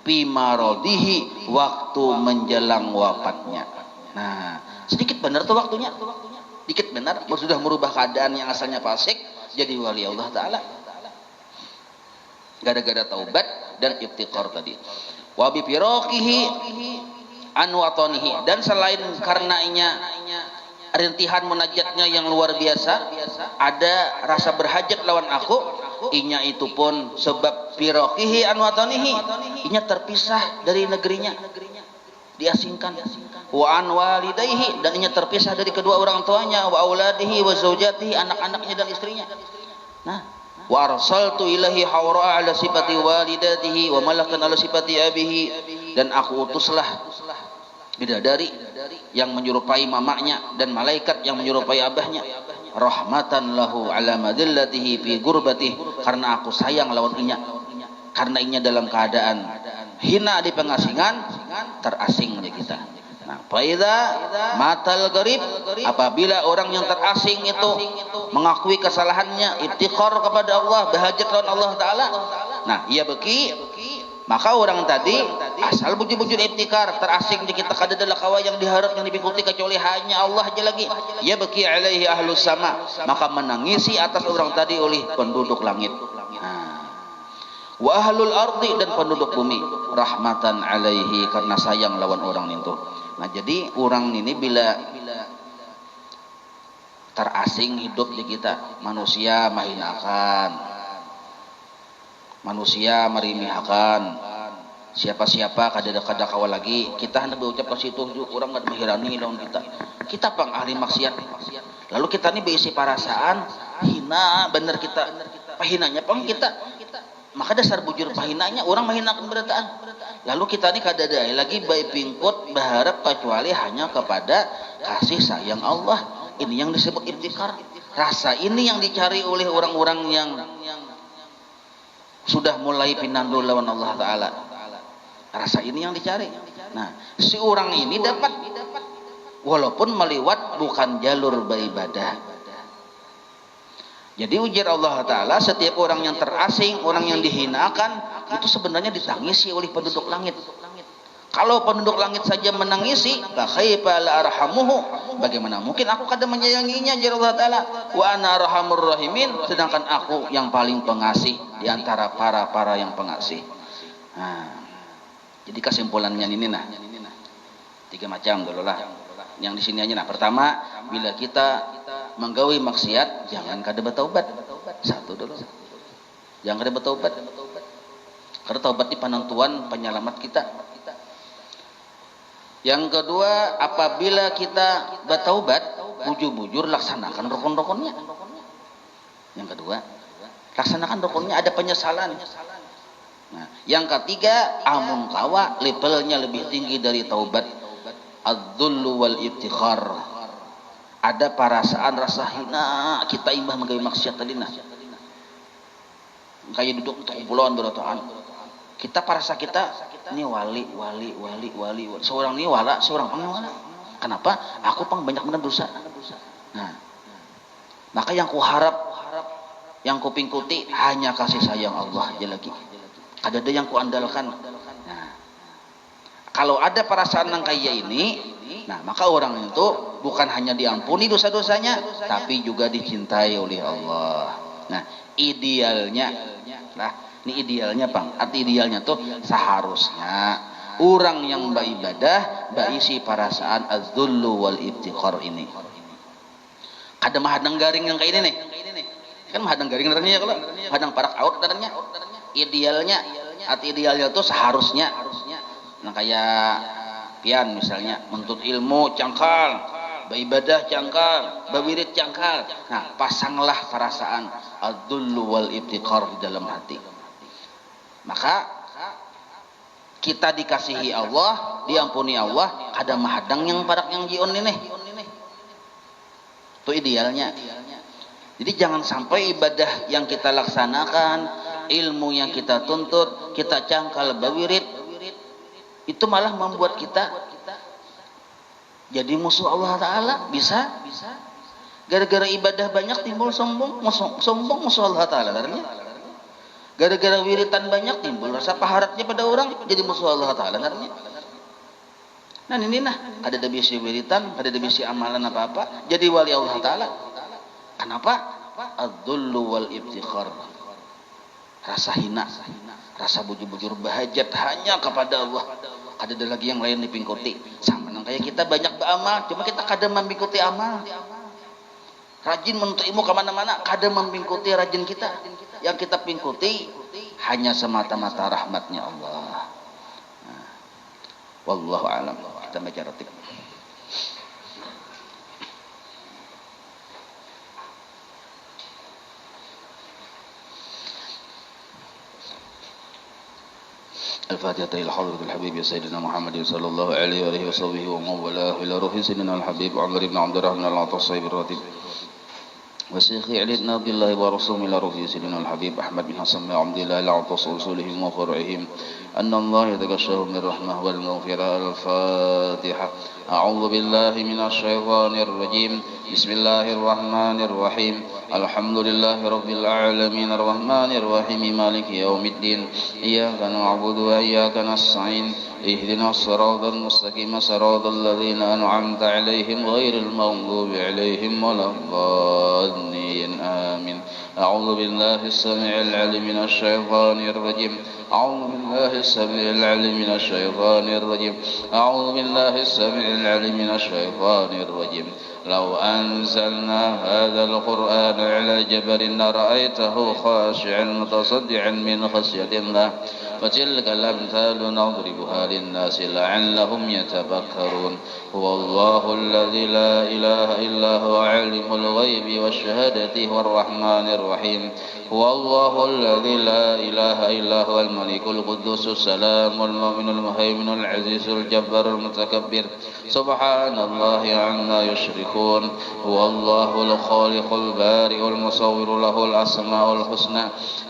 Fi maradihi, waktu menjelang wafatnya. Nah, sedikit benar tuh waktunya. Dikit benar, sudah merubah keadaan yang asalnya fasik jadi wali Allah taala. Gara-gara taubat dan iftiqar tadi. Wa bi firaqihi an watanihi, dan selain karenanya rintihan munajatnya yang luar biasa, ada rasa berhajat lawan aku, inya itu pun sebab firaqihi an watanihi, inya terpisah dari negerinya, diasingkan. Wa an walidayhi, dan inya terpisah dari kedua orang tuanya, wa auladihi wa zaujatihi, anak-anaknya dan istrinya. Nah, wa arsaltu ilahi hawra ala sifati walidatihi wa malakan ala sifati abihi, dan aku utuslah bidadari yang menyerupai mamanya dan malaikat yang menyerupai abahnya, rahmatan lahu ala madillatihi fi gurbatihi, karena aku sayang lawan inya, karena inya dalam keadaan hina di pengasingan, terasing dari kita. Nah, faida matal garib, apabila orang yang terasing itu mengakui kesalahannya, iftikhar kepada Allah, berhajat lawan Allah taala, nah ia beki, maka orang tadi asal bujur-bujur iftikar, terasing di kita, kada adalah kawa yang diharap yang diikuti kecuali hanya Allah aja lagi. Ya baki alaihi ahlus sama, maka menangisi atas orang tadi oleh penduduk langit. Wa ahlul ardi, dan penduduk bumi, rahmatan alaihi, karena sayang lawan orang itu. Nah, jadi orang ini bila terasing hidup di kita, manusia mahinakan, manusia merimihakan, siapa-siapa kada kawal lagi, kita hendak berucap ke situ, orang enggak menghirani lawan kita pang ahli maksiat. Lalu kita ini berisi perasaan hina, benar kita pahinanya pang kita, maka dasar bujur pahinanya orang menghinakan berataan. Lalu kita ini kada ada lagi baik pingkut berharap kecuali hanya kepada kasih sayang Allah. Ini yang disebut iftikar. Rasa ini yang dicari oleh orang-orang yang sudah mulai pinandul lawan Allah taala. Rasa ini yang dicari. Nah, si orang ini dapat walaupun meliwat bukan jalur beribadah. Jadi ujar Allah taala, setiap orang yang terasing, orang yang dihinakan, itu sebenarnya ditangisi oleh penduduk langit. Kalau penduduk langit saja menangisi, kaifa la arhamuhu, bagaimana mungkin aku kada menyayanginya, ujar Allah taala. Wa ana arhamur rahimin, sedangkan aku yang paling pengasih di antara para yang pengasih. Nah, jadi kesimpulannya ini nah, 3 macam dulu lah. Yang di sini aja nah. Pertama, bila kita menggawi maksiat, jangan kada bertaubat. Satu dulu. Jangan kada bertaubat. Karena taubat di penentuan penyelamat kita. Yang kedua, apabila kita bertaubat, bujur-bujur laksanakan rukun-rukunnya. Yang kedua, laksanakan rukunnya, ada penyesalan. Nah, yang ketiga, amun kawa levelnya lebih tinggi dari taubat, adzullu wal iftikhar. Ada perasaan rasa hina kita imbah menggawe maksiat tadi nah. Kayak duduk untuk kumpulan berdoaan. Kita perasa kita ini wali. Seorang ini wala, seorang pang wala. Kenapa? Aku pang banyak benar dosa. Nah, maka yang kuharap, yang kupingkuti hanya kasih sayang Allah aja lagi. Ada yang kuandalkan. Nah, kalau ada perasaan yang kayak ini, nah maka orang itu bukan hanya diampuni dosa-dosanya, tapi juga dicintai oleh Allah. Nah, idealnya, nah ini idealnya bang, arti idealnya tuh seharusnya orang yang beribadah berisi perasaan az-zullu wal iftikhar ini. Kada mahadang garing yang kayak ini nih, kan mahadang garing ternyata kalau mahadang parak out ternyata. Idealnya, arti idealnya tuh seharusnya Nah kayak pian misalnya menuntut ilmu cangkal, beribadah cangkal, berwirid cangkal. Nah pasanglah perasaan ad-dullu wal ibtiqar di dalam hati. Maka kita dikasihi Allah, diampuni Allah, kada mahadang yang parak yang jion ini. Itu idealnya. Jadi jangan sampai ibadah yang kita laksanakan, ilmu yang kita tuntut, kita cangkal berwirid, itu malah membuat kita jadi musuh Allah Ta'ala. Bisa gara-gara ibadah banyak timbul sombong musuh Allah Ta'ala. Gara-gara wiritan banyak timbul rasa paharatnya pada orang, jadi musuh Allah Ta'ala. Nah ini ada bisi wiritan, ada bisi amalan apa-apa, jadi wali Allah Ta'ala. Kenapa? Ad-dhullu wal ibtikhar. Rasa hina, rasa bujur-bujur bahajat hanya kepada Allah. Ada lagi yang lain dipingkuti. Sama kayak kita banyak beramal, cuma kita kadang mengikuti amal. Rajin menuntut ilmu kemana-mana, kadang mengikuti rajin kita. Yang kita pingkuti hanya semata-mata rahmatnya Allah. Nah, wallahu a'lam. Kita baca ratib. الفاتحة إلى حضرة الحبيب سيدنا محمد صلى الله عليه وآله وصحبه ومن والاه إلى روح سيدنا الحبيب عمر بن عبد الرحمن العطاس الراتب وشيخ علي بن عبد الله ورسوله إلى روح سيدنا الحبيب أحمد بن حسن بن عبد الله العطاس أصولهم وفرعهم أن الله يتغشاهم بالرحمة والمغفرة. الفاتحة. أعوذ بالله من الشيطان الرجيم. بسم الله الرحمن الرحيم. الحمد لله رب العالمين الرحمن الرحيم مالك يوم الدين. إياك نعبد وإياك نستعين. اهدنا الصراط المستقيم صراط الذين أنعمت عليهم غير المغضوب عليهم ولا الضالين. آمين. أعوذ بالله السميع العليم من الشيطان الرجيم. أعوذ بالله السميع العليم من الشيطان الرجيم. أعوذ بالله السميع العليم من الشيطان الرجيم. لو أنزلنا هذا القرآن على جبل لرأيته خاشعا متصدعا من خشية الله فتلك الأمثال نضربها للناس لعلهم يتفكرون. هو الله الذي لا إله إلا هو عالم الغيب والشهادة هو الرحمن الرحيم. هو الله الذي لا إله إلا هو الملك القدوس السلام المؤمن المهيمن العزيز الجبار المتكبر سبحان الله عما يشركون. هو الله الخالق البارئ المصور له الأسماء الحسنى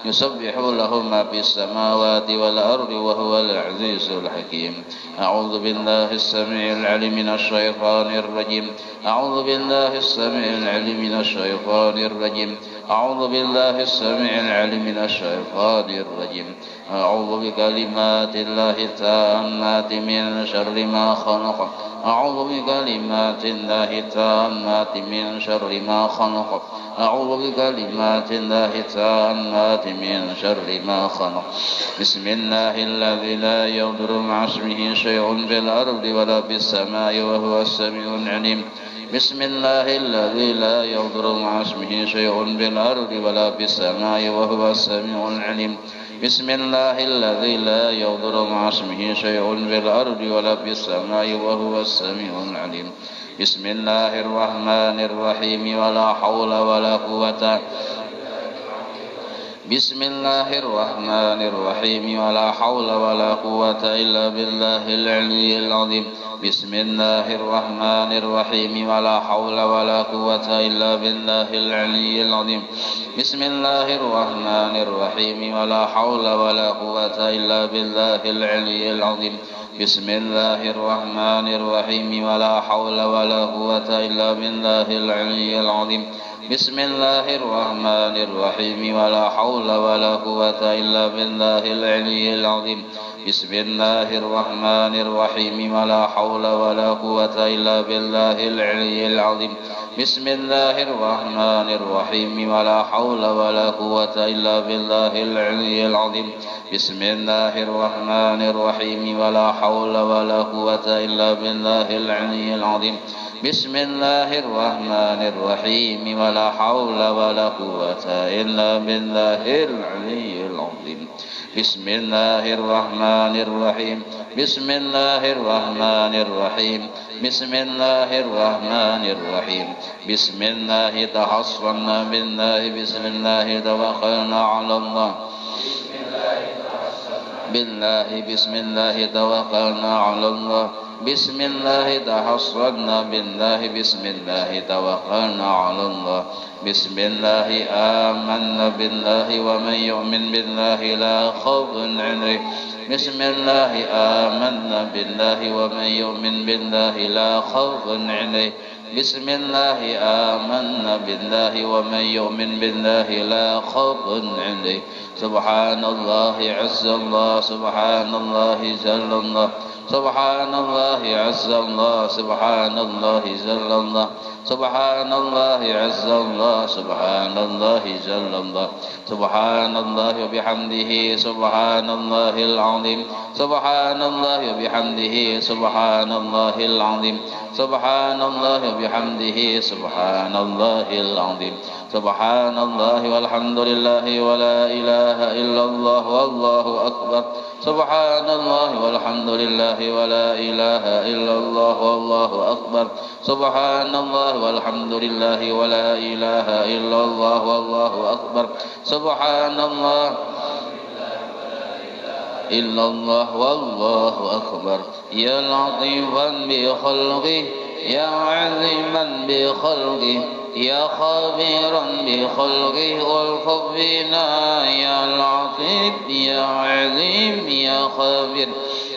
يسبح له ما في السماوات والأرض وهو العزيز الحكيم. أعوذ بالله السميع العليم من الشيطان الرجيم. أعوذ بالله السميع العليم من الشيطان الرجيم. أعوذ بالله السميع العليم من الشيطان الرجيم. أعوذ بكلمات الله التامات من شر ما خلق. أعوذ بكلمات الله التامات من شر ما خلق. أعوذ بكلمات الله التامات من شر ما خلق. بسم الله الذي لا يضر مع اسمه شيء في الأرض ولا في السماء وهو السميع العليم. بسم الله الذي لا يضر مع اسمه شيء في الأرض ولا في السماء وهو السميع العليم. بسم الله الذي لا يضر مع اسمه شيء في الأرض ولا في السماء وهو السميع العليم. بسم الله الرحمن الرحيم ولا حول ولا قوة. بسم الله الرحمن الرحيم ولا حول ولا قوة إلا بالله العلي العظيم. بسم الله الرحمن الرحيم ولا حول ولا قوة إلا بالله العلي العظيم. بسم الله الرحمن الرحيم ولا حول ولا قوة إلا بالله العلي العظيم. بسم الله الرحمن الرحيم ولا حول ولا قوة إلا بالله العلي العظيم. بسم الله الرحمن الرحيم ولا حول ولا قوة إلا بالله العلي العظيم. بسم الله الرحمن الرحيم ولا حول ولا قوة إلا بالله العلي العظيم. بسم الله الرحمن الرحيم ولا حول ولا قوة إلا بالله العلي العظيم. بسم الله الرحمن الرحيم ولا حول ولا قوة إلا بالله العلي العظيم. بسم الله الرحمن الرحيم ولا حول ولا قوة إلا بالله العلي العظيم. بسم الله الرحمن الرحيم بسم الله الرحمن الرحيم بسم الله الرحمن الرحيم بسم الله تحصنا بالله بسم الله توكلنا على الله بالله بسم الله توكلنا على الله بسم الله تحصنا بالله بسم الله توكلنا على الله بسم الله آمنا بالله ومن يؤمن بالله لا خوف عليه بسم الله آمنا بالله ومن يؤمن بالله لا خوف عليه بسم الله آمنا بالله ومن يؤمن بالله لا خوف عليه سبحان الله عز الله سبحان الله جل الله سبحان الله عز الله سبحان الله جل الله سبحان الله عز الله سبحان الله جل الله سبحان الله وبحمده سبحان الله العظيم سبحان الله وبحمده سبحان الله العظيم سبحان الله وبحمده سبحان الله العظيم سبحان الله والحمد لله ولا إله إلا الله والله أكبر سبحان الله والحمد لله ولا إله إلا الله والله أكبر سبحان الله والحمد لله ولا إله إلا الله والله أكبر سبحان الله إلا الله والله أكبر يا لطيفا بخلقه يا عظيما بخلقه يا خبيرا بخلقه والطف بنا يا لطيف يا عظيم يا خبير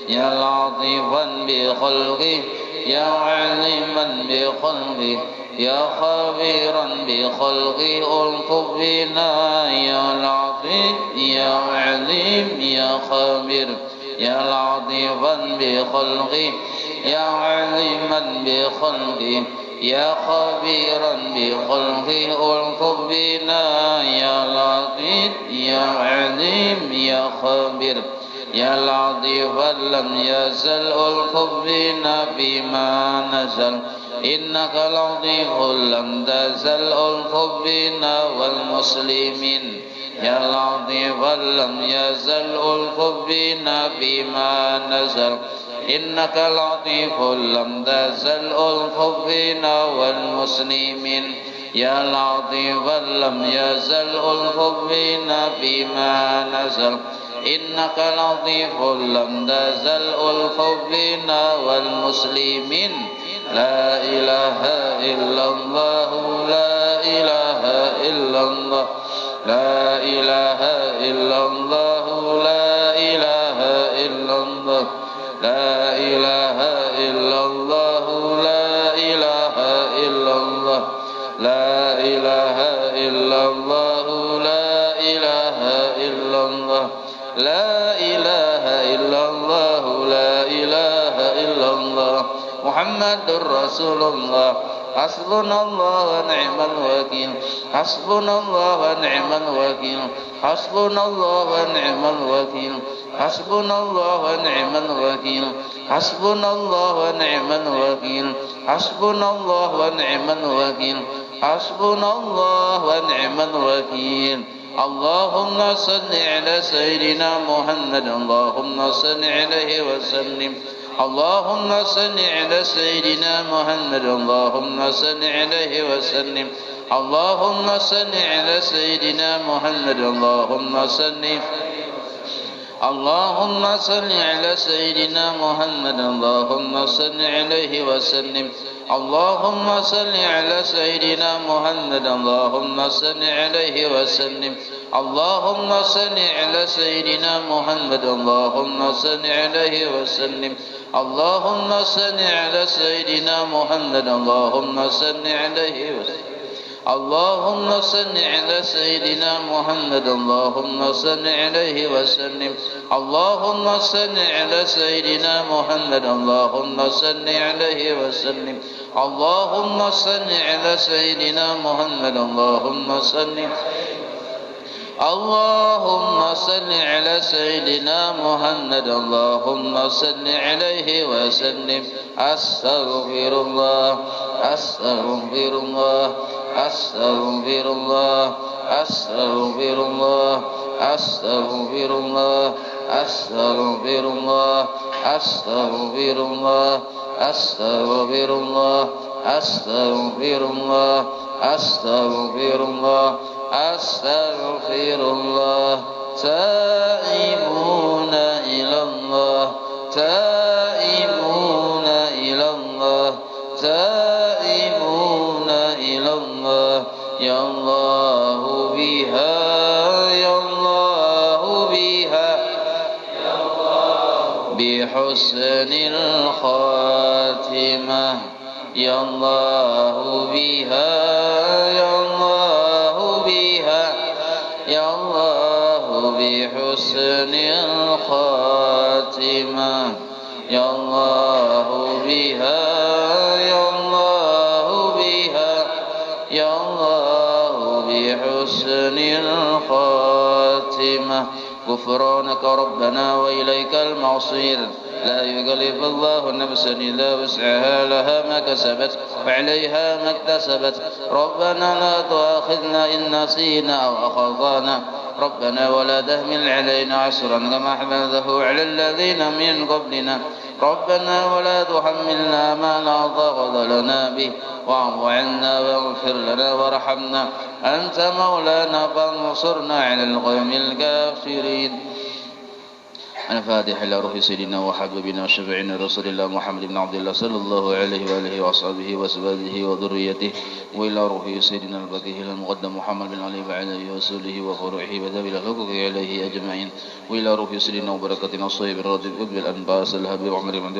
يا لطيفا بخلقه يا عظيما بخلقه يا خبيرا بخلقه الطف بنا يا لطيف يا عظيم يا خبير يا لطيفا بخلقه يا عظيما بخلقه يا خبيرا بخلقه الطف بنا يا لطيف يا عظيم يا خبير يا لطيفا لم يزل الطف بنا بما نزل إنك لطيف لم تزل الطف بنا والمسلمين يا لطيفا لم يزل الطف بنا بما نزل إنك لطيف لم تزل الطف بنا والمسلمين يا لطيفا لم يزل الطف بنا بما نزل إنك لطيف لم تزل الطف بنا والمسلمين لا إله إلا الله لا إله إلا الله لا إله إلا الله لا إله إلا الله لا إله إلا الله لا إله إلا الله لا إله إلا الله لا إله إلا الله لا إله إلا الله لا إله إلا الله محمد رسول الله حسبنا الله ونعم الوكيل حسبنا الله ونعم الوكيل حسبنا الله ونعم الوكيل حسبنا الله ونعم الوكيل حسبنا الله ونعم الوكيل حسبنا الله ونعم الوكيل حسبنا الله ونعم الوكيل اللهم صل على سيدنا محمد اللهم صل عليه وسلم اللهم صل على سيدنا محمد اللهم صل عليه وسلم اللهم صل على سيدنا محمد اللهم صل اللهم صل على سيدنا محمد اللهم صل عليه وسلم اللهم صل على سيدنا محمد اللهم صل عليه وسلم اللهم صل على سيدنا محمد اللهم صل عليه وسلم اللهم صل على سيدنا محمد اللهم صل عليه وسلم اللهم صل على سيدنا محمد اللهم صل عليه وسلم اللهم صل على سيدنا محمد اللهم صل عليه وسلم اللهم صل على سيدنا محمد اللهم صل اللهم صل على سيدنا محمد اللهم صل عليه وسلم أستغفر الله أستغفر الله أستغفر الله أستغفر الله أستغفر الله astaghfirullah, astaghfirullah, astaghfirullah, astaghfirullah, astaghfirullah, astaghfirullah. Taibuna ilallah, taibuna ilallah, taibuna ilallah. Ya Allah biha, ya Allah biha, bihusnil khatimah. Ya Allah biha, ya Allah biha, ya Allah bihusnil khatimah. Ya Allah biha, ya Allah biha, ya Allah bihusnil khatimah. غفرانك ربنا وإليك المصير. لا يكلف الله نفسا إلا وسعها، لها ما كسبت وعليها ما اكتسبت. ربنا لا تؤاخذنا إن نسينا أو أخطأنا. ربنا ولا تحمل علينا عسرا كما حملته على الذين من قبلنا. ربنا ولا تحملنا ما لا طاقة لنا به. واعف عنا واغفر لنا وارحمنا. أنت مولانا فانصرنا على القوم الكافرين. الفاتحة إلى روح سيدنا وحبيبنا وشفيعنا رسول الله محمد بن عبد الله صلى الله عليه وآله وأصحابه وأزواجه وذريته، وإلى روح سيدنا البكيه المقدم محمد بن علي وعلى رسوله وفروعه وذوي الحقوق عليه أجمعين، وإلى روح سيدنا وبركاتنا الصيب الراتب قطب الأنباس الهبيب عمر بن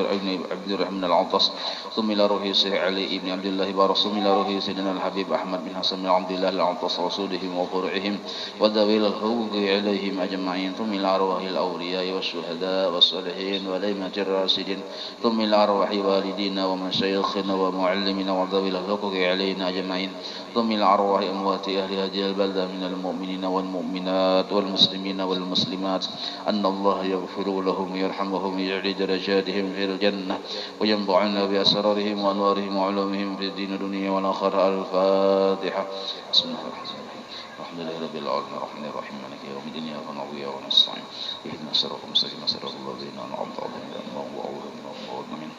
عبد الرحمن العطاس، ثم إلى روح سيدنا علي بن عبد الله بارس، ثم إلى روح سيدنا الحبيب أحمد بن حسن بن عبد الله العطاس رسولهم وفروعهم وذوي الحقوق عليهم أجمعين، ثم إلى أرواح الأولياء والشهداء والصالحين والأئمة الراشدين، ثم إلى أرواح والدينا ومشايخنا ومعلمنا وذوي الحقوق علينا أجمعين، ثم إلى أرواح أموات أهل هذه البلدة من المؤمنين والمؤمنات والمسلمين والمسلمات، أن الله يغفر لهم ويرحمهم ويجعل درجاتهم في الجنة وينفعنا بأسرارهم وأنوارهم وعلومهم في الدين الدنيا والآخرة. الفاتحة. بسم الله الرحمن الرحيم. الحمد لله رب العالمين الرحمن الرحيم مالك يوم الدين إياك نعبد وإياك نستعين اهدنا الصراط المستقيم صراط الذين أنعمت عليهم غير المغضوب عليهم.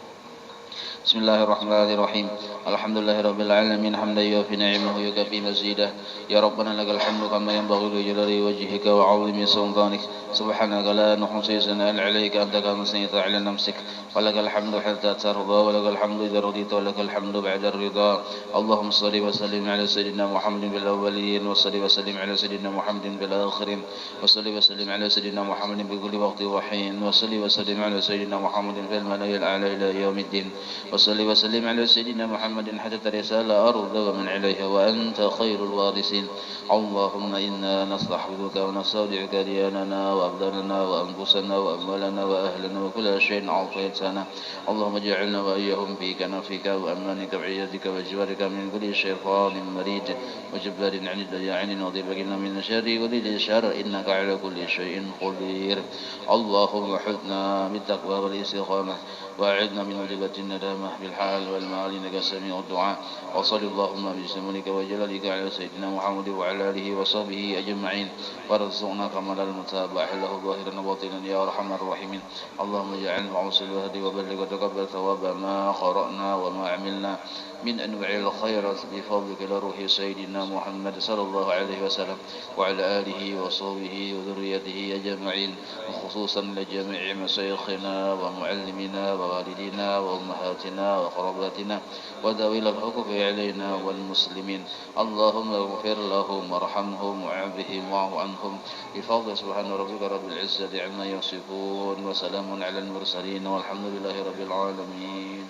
بسم الله الرحمن الرحيم. الحمد لله رب العالمين حمدا يوفي نعمه ويكفي مزيده. يا ربنا لك الحمد كما ينبغي لجلال وجهك وعظيم سلطانك. سبحانك لا نحصي ثناء عليك أنت كما أثنيت على نفسك. ولك الحمد حتى ترضى ولك الحمد إذا رضيت ولك الحمد بعد الرضا. اللهم صل وسلم على سيدنا محمد بالأولين وصل وسلم على سيدنا محمد بالآخرين وصل وسلم على سيدنا محمد بكل وقت وحين وصل وسلم على سيدنا محمد في الملأ الأعلى إلى يوم الدين وصل وسلم على سيدنا محمد حتى ترسال الأرض ومن عليها وأنت خير الوارثين. اللهم إنا نستحفظك ونستودعك دياننا وأبداننا وأنفسنا وأموالنا وأهلنا وكل شيء أعطيتنا. اللهم اجعلنا وإياهم في كنفك وأمانك وعيادك وجوارك من كل شيطان مريد وجبار عنيد دياعن وضبكنا من شر ولد الشر إنك على كل شيء قدير. اللهم حثنا بالتقوى والاستقامة وأعذنا من وجبة الندامة بالحال والمال إنك سميع الدعاء. وصل اللهم بجمالك وجلالك على سيدنا محمد وعلى آله وصحبه أجمعين وارزقنا كمال المتابعة له ظاهرا وباطنا يا أرحم الراحمين. اللهم اجعلنا وأوصل وهدي وبلغ وتقبل ثواب ما قرأنا وما عملنا من أنواع الخيرات بفضلك إلى روح سيدنا محمد صلى الله عليه وسلم وعلى آله وصحبه وذريته أجمعين، وخصوصا لجميع مشايخنا ومعلمنا ووالدينا وأمهاتنا وقراباتنا وذوي الحقوق علينا والمسلمين. اللهم اغفر لهم وارحمهم وعافهم واعف عنهم بفضل سبحان ربك رب العزة عما يصفون وسلام على المرسلين والحمد لله رب العالمين.